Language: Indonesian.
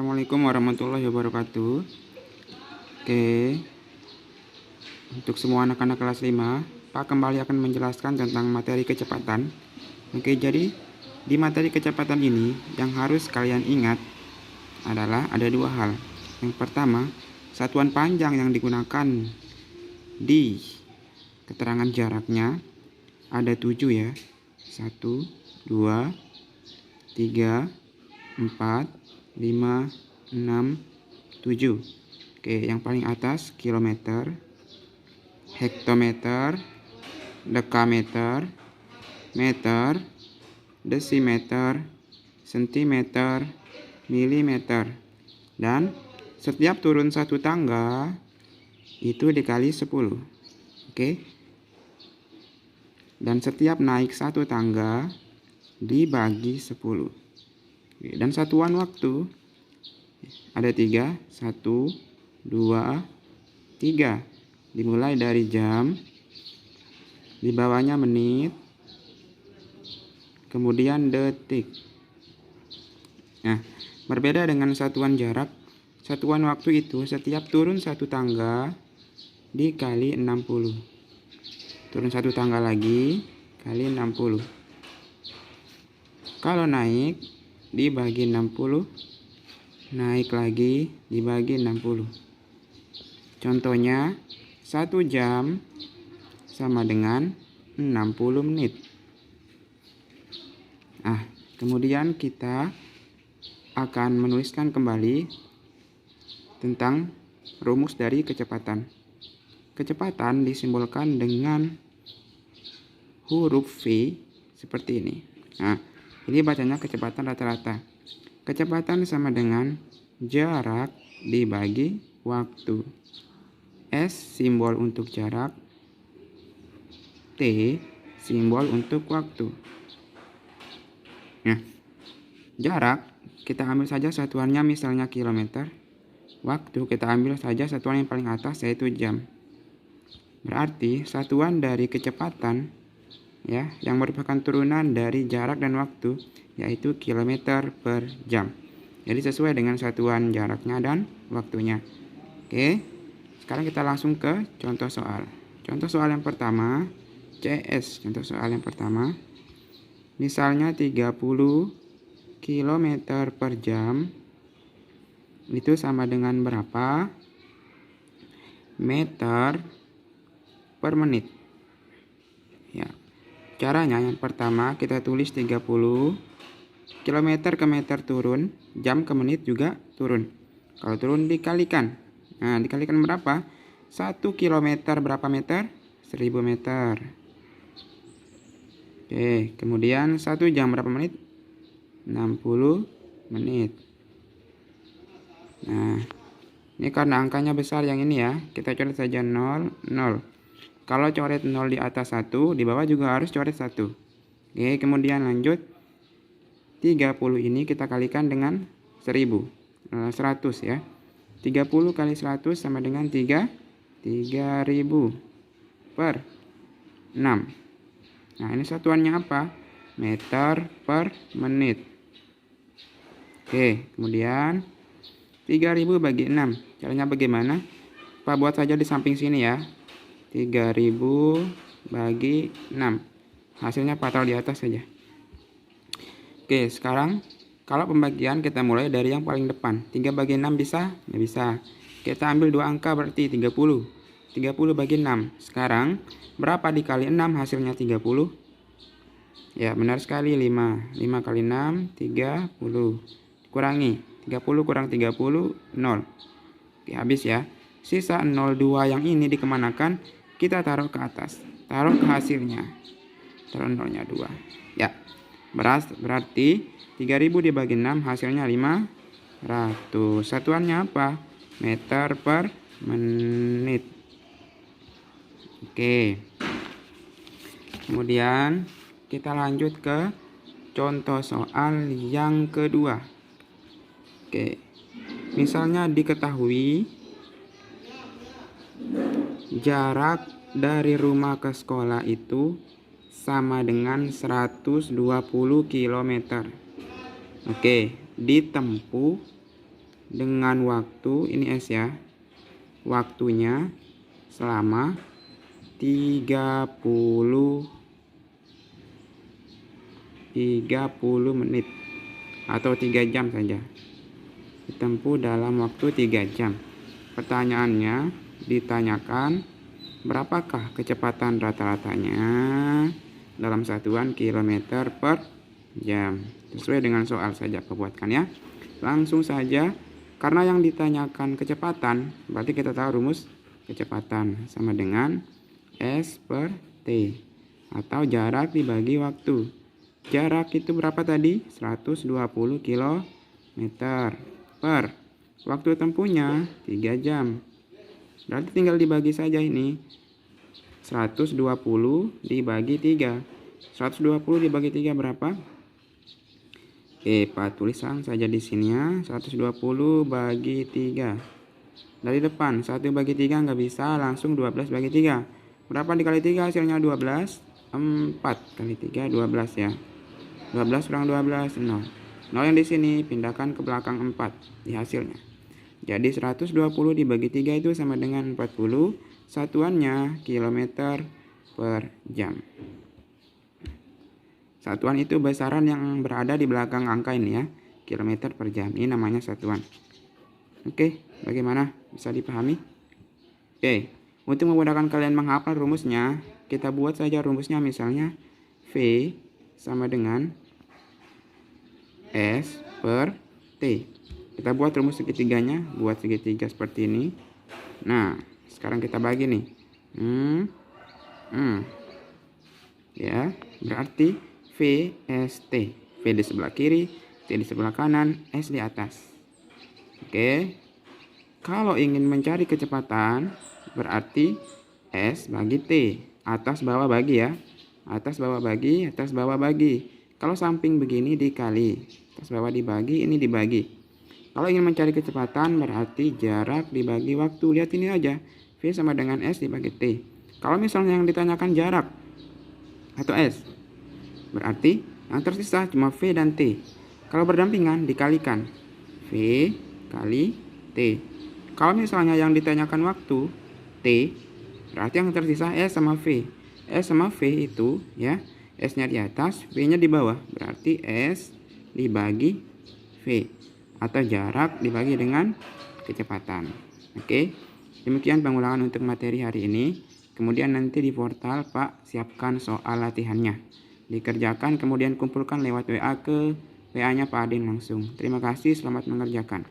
Assalamualaikum warahmatullahi wabarakatuh. Oke, untuk semua anak-anak kelas 5, Pak kembali akan menjelaskan tentang materi kecepatan. Oke, jadi di materi kecepatan ini yang harus kalian ingat adalah ada dua hal. Yang pertama, satuan panjang yang digunakan di keterangan jaraknya ada 7 ya. 1, 2, 3, 4, 5, 6, 7. Oke, yang paling atas kilometer, hektometer, dekameter, meter, desimeter, sentimeter, milimeter. Dan setiap turun satu tangga itu dikali 10. Oke. Dan setiap naik satu tangga dibagi 10. Dan satuan waktu ada 3, 1, 2, 3. Dimulai dari jam, di bawahnya menit, kemudian detik. Nah, berbeda dengan satuan jarak, satuan waktu itu setiap turun satu tangga dikali 60. Turun satu tangga lagi kali 60. Kalau naik dibagi 60, naik lagi dibagi 60. Contohnya 1 jam sama dengan 60 menit. Kemudian kita akan menuliskan kembali tentang rumus dari kecepatan. Kecepatan disimbolkan dengan huruf V seperti ini. Ini bacanya kecepatan rata-rata. Kecepatan sama dengan jarak dibagi waktu. S simbol untuk jarak, T simbol untuk waktu. Jarak kita ambil saja satuannya misalnya kilometer. Waktu kita ambil saja satuan yang paling atas yaitu jam. Berarti satuan dari kecepatan yang merupakan turunan dari jarak dan waktu yaitu kilometer per jam. Jadi sesuai dengan satuan jaraknya dan waktunya. Oke, sekarang kita langsung ke contoh soal. Contoh soal yang pertama, CS. Contoh soal yang pertama, misalnya 30 km per jam itu sama dengan berapa meter per menit. Caranya yang pertama kita tulis 30 km ke meter turun, jam ke menit juga turun. Kalau turun dikalikan. Dikalikan berapa? 1 km berapa meter? 1000 meter. Oke, kemudian 1 jam berapa menit? 60 menit. Ini karena angkanya besar yang ini ya, kita coret saja 0, 0. Kalau coret 0 di atas 1, di bawah juga harus coret 1. Oke, kemudian lanjut. 30 ini kita kalikan dengan 1000. 100 ya. 30 kali 100 sama dengan 3000 per 6. Ini satuannya apa? Meter per menit. Oke, kemudian 3000 bagi 6. Caranya bagaimana? Pak buat saja di samping sini ya. 3000 bagi 6. Hasilnya taruh di atas saja. Oke, sekarang kalau pembagian kita mulai dari yang paling depan. 3 bagi 6 bisa? Ya bisa. Kita ambil 2 angka berarti 30. 30 bagi 6. Sekarang berapa dikali 6 hasilnya 30? Ya, benar sekali 5. 5 kali 6, 30. Kurangi. 30 kurang 30, 0. Oke, habis ya. Sisa 02 yang ini dikemanakan? Kita taruh ke atas. Taruh ke hasilnya. Taruh 0-nya 2. Ya. Berarti 3000 dibagi 6 hasilnya 500. Satuannya apa? Meter per menit. Oke. Kemudian kita lanjut ke contoh soal yang kedua. Oke. Misalnya diketahui jarak dari rumah ke sekolah itu sama dengan 120 km. Oke, ditempuh dengan waktu, ini S ya, waktunya selama 30 menit atau 3 jam saja. Ditempuh dalam waktu 3 jam. Pertanyaannya ditanyakan berapakah kecepatan rata-ratanya dalam satuan kilometer per jam. Sesuai dengan soal saja Pak buatkan ya. Langsung saja, karena yang ditanyakan kecepatan, berarti kita tahu rumus kecepatan sama dengan S per T atau jarak dibagi waktu. Jarak itu berapa tadi? 120 km per waktu tempuhnya 3 jam. Berarti tinggal dibagi saja ini. 120 dibagi 3. 120 dibagi 3 berapa? Oke, Pak tulisan saja di sini ya. 120 bagi 3. Dari depan 1 bagi 3 nggak bisa, langsung 12 bagi 3. Berapa dikali 3 hasilnya 12? 4 kali 3 12 ya. 12 kurang 12 0. 0 yang di sini pindahkan ke belakang 4 di hasilnya. Jadi 120 dibagi 3 itu sama dengan 40. Satuannya kilometer per jam. Satuan itu besaran yang berada di belakang angka ini ya. Kilometer per jam. Ini namanya satuan. Oke, bagaimana? Bisa dipahami? Oke, untuk memudahkan kalian menghafal rumusnya, kita buat saja rumusnya misalnya V sama dengan S per T. Kita buat rumus segitiganya, buat segitiga seperti ini. Nah, sekarang kita bagi nih. Ya, berarti V, S, T. V di sebelah kiri, T di sebelah kanan, S di atas. Oke. Kalau ingin mencari kecepatan, berarti S bagi T. Atas bawah bagi ya. Atas bawah bagi, atas bawah bagi. Kalau samping begini dikali. Atas bawah dibagi, ini dibagi. Kalau ingin mencari kecepatan, berarti jarak dibagi waktu. Lihat ini aja. V sama dengan S dibagi T. Kalau misalnya yang ditanyakan jarak atau S, berarti yang tersisa cuma V dan T. Kalau berdampingan dikalikan. V kali T. Kalau misalnya yang ditanyakan waktu T, berarti yang tersisa S sama V. S sama V itu ya, S-nya di atas, V-nya di bawah. Berarti S dibagi V atau jarak dibagi dengan kecepatan. Oke. Demikian pengulangan untuk materi hari ini. Kemudian nanti di portal Pak siapkan soal latihannya. Dikerjakan kemudian kumpulkan lewat WA ke WA-nya Pak Adin langsung. Terima kasih, selamat mengerjakan.